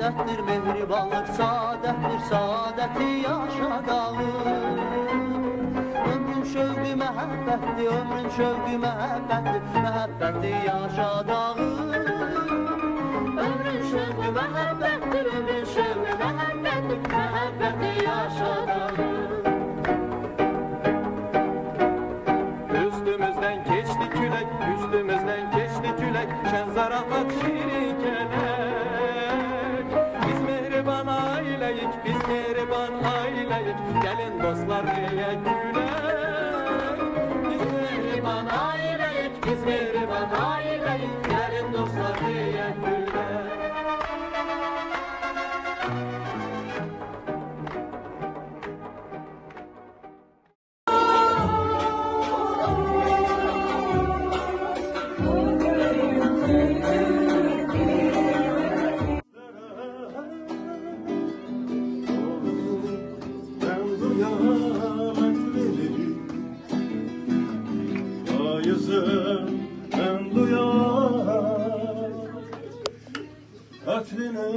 məhəbbətdir, mehribanlıq saadətdir, saadəti yaşadalım. Ömrün şövqü məhəbbətdir, ömrün şövqü məhəbbətdir, məhəbbəti yaşadalım. Ömrün şövqü məhəbbətdir, ömrün şövqü məhəbbətdir, məhəbbəti yaşadalım. Üstümüzden geçti külek, üstümüzden geçti külek, şen zarafat şirin kelek. Biz mehriban aileyik, biz mehriban aileyik, gelin dostlar diye gülek. Biz mehriban aileyik, biz mehriban aileyik, gelin dostlar diye gülek. Ben duyar, hatrini